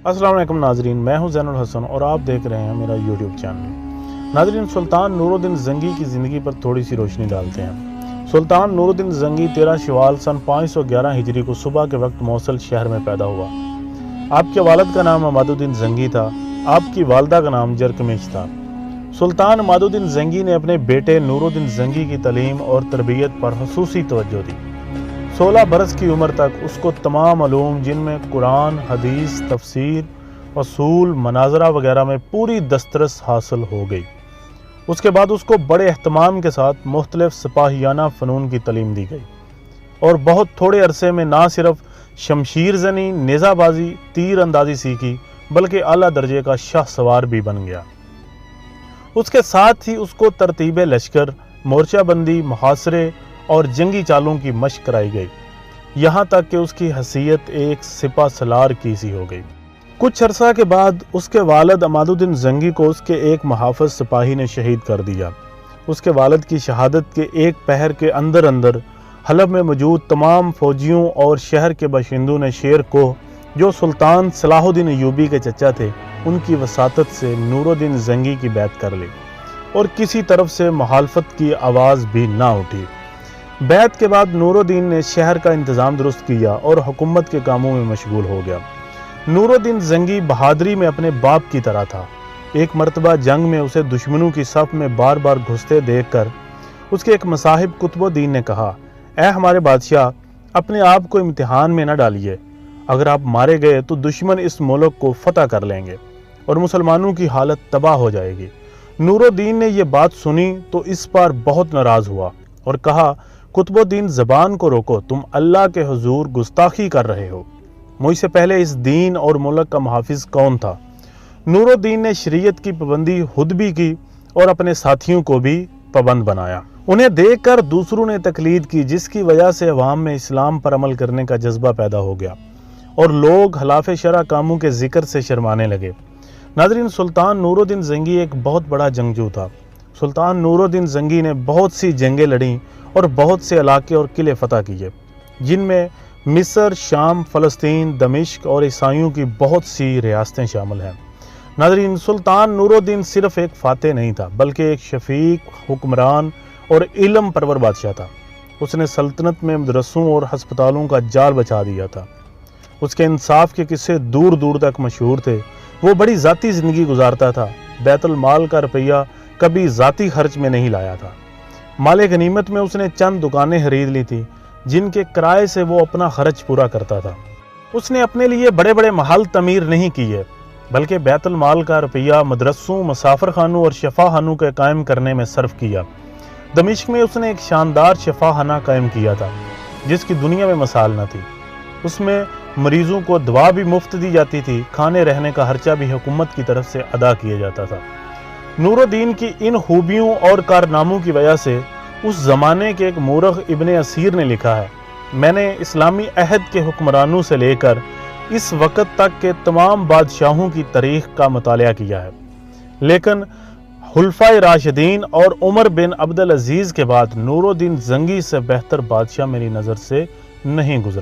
अस्सलाम वालेकुम नाजरीन, मैं हूं ज़ैनुल हसन और आप देख रहे हैं मेरा यूट्यूब चैनल। नाजरीन, सुल्तान नूरुद्दीन ज़ंगी की ज़िंदगी पर थोड़ी सी रोशनी डालते हैं। सुल्तान नूरुद्दीन ज़ंगी 13 शवाल सन 511 हिजरी को सुबह के वक्त मौसल शहर में पैदा हुआ। आपके वालिद का नाम अमादुद्दीन ज़ंगी था, आपकी वालदा का नाम जरकमिश था। सुल्तान अमादुद्दीन ज़ंगी ने अपने बेटे नूरुद्दीन ज़ंगी की तालीम और तरबियत पर खुसूसी तवज्जो दी। 16 बरस की उम्र तक उसको तमाम उलूम जिनमें कुरान, हदीस, तफसीर, उसूल, मनाजरा वगैरह में पूरी दस्तरस हासिल हो गई। उसके बाद उसको बड़े एहतमाम के साथ मुख्तलिफ सिपाहियाना फ़नून की तालीम दी गई और बहुत थोड़े अरसे में ना सिर्फ शमशीर ज़नी, नेज़ाबाजी, तीर अंदाज़ी सीखी बल्कि आला दर्जे का शाह सवार भी बन गया। उसके साथ ही उसको तरतीब लश्कर, मोर्चाबंदी, मुहासरे और जंगी चालों की मशक कराई गई, यहाँ तक कि उसकी हैसियत एक सिपा सलार की सी हो गई। कुछ अरसा के बाद उसके वालिद अमादुद्दीन ज़ंगी को उसके एक मुहाफ़िज़ सिपाही ने शहीद कर दिया। उसके वालिद की शहादत के एक पहर के अंदर अंदर हलब में मौजूद तमाम फ़ौजियों और शहर के बाशिंदों ने शेर को, जो सुल्तान सलाहुद्दीन अय्यूबी के चचा थे, उनकी वसातत से नूरुद्दीन ज़ंगी की बैत कर ली और किसी तरफ से मुखालफत की आवाज़ भी ना उठी। बैत के बाद नूरुद्दीन ने शहर का इंतज़ाम दुरुस्त किया और हुकूमत के कामों में मशगूल हो गया। नूरुद्दीन ज़ंगी बहादुरी में अपने बाप की तरह था। एक मरतबा जंग में उसे दुश्मनों की सफ़ में बार बार घुसते देखकर उसके एक मसाहिब कुतुबुद्दीन ने कहा, ऐ हमारे बादशाह, अपने आप को इम्तिहान में न डालिए। अगर आप मारे गए तो दुश्मन इस मुल्क को फतह कर लेंगे और मुसलमानों की हालत तबाह हो जाएगी। नूरुद्दीन ने यह बात सुनी तो इस पर बहुत नाराज़ हुआ और कहा, कुतुबुद्दीन, ज़बान को रोको, तुम अल्लाह के हुजूर गुस्ताखी कर रहे हो। मुझसे पहले इस दीन और मुल्क का मुहाफिज कौन था? नूरुद्दीन ने शरीयत की पाबंदी खुद भी की और अपने साथियों को भी पाबंद बनाया। उन्हें देखकर दूसरों ने तकलीद की, जिसकी वजह से अवाम में इस्लाम पर अमल करने का जज्बा पैदा हो गया और लोग खिलाफ शरअ कामों के जिक्र से शर्माने लगे। नाज़रीन, सुल्तान नूरुद्दीन ज़ंगी एक बहुत बड़ा जंगजू था। सुल्तान नूरुद्दीन ज़ंगी ने बहुत सी जंगें लड़ी और बहुत से इलाके और किले फतह किए, जिनमें मिस्र, शाम, फ़लस्तीन, दमिश्क और ईसाइयों की बहुत सी रियासतें शामिल हैं। नाज़रीन, सुल्तान नूरुद्दीन सिर्फ एक फ़ातह नहीं था बल्कि एक शफीक, हुक्मरान और इल्म परवर बादशाह था। उसने सल्तनत में मदरसों और हस्पतालों का जाल बचा दिया था। उसके इंसाफ के किस्से दूर दूर तक मशहूर थे। वो बड़ी ज़ाती ज़िंदगी गुजारता था। बैतुल माल का रुपया कभी ज़ाती खर्च में नहीं लाया था। माले गनीमत में उसने चंद दुकानें खरीद ली थी, जिनके किराए से वो अपना खर्च पूरा करता था। उसने अपने लिए बड़े बड़े महल तमीर नहीं किए बल्कि बैतुल माल का रुपया मदरसों, मुसाफिर खानों और शफा खानों के कायम करने में सर्फ किया। दमिश्क में उसने एक शानदार शफा खाना कायम किया था, जिसकी दुनिया में मिसाल न थी। उसमें मरीजों को दवा भी मुफ्त दी जाती थी, खाने रहने का खर्चा भी हुकूमत की तरफ से अदा किया जाता था। नूरुद्दीन की इन खूबियों और कारनामों की वजह से उस ज़माने के एक मूरख इब्ने असीर ने लिखा है, मैंने इस्लामी अहद के हुक्मरानों से लेकर इस वक़्त तक के तमाम बादशाहों की तारीख़ का मुतालिया किया है, लेकिन खुलफाए राशिदीन और उमर बिन अब्दुल अजीज़ के बाद नूरुद्दीन ज़ंगी से बेहतर बादशाह मेरी नज़र से नहीं गुजरा।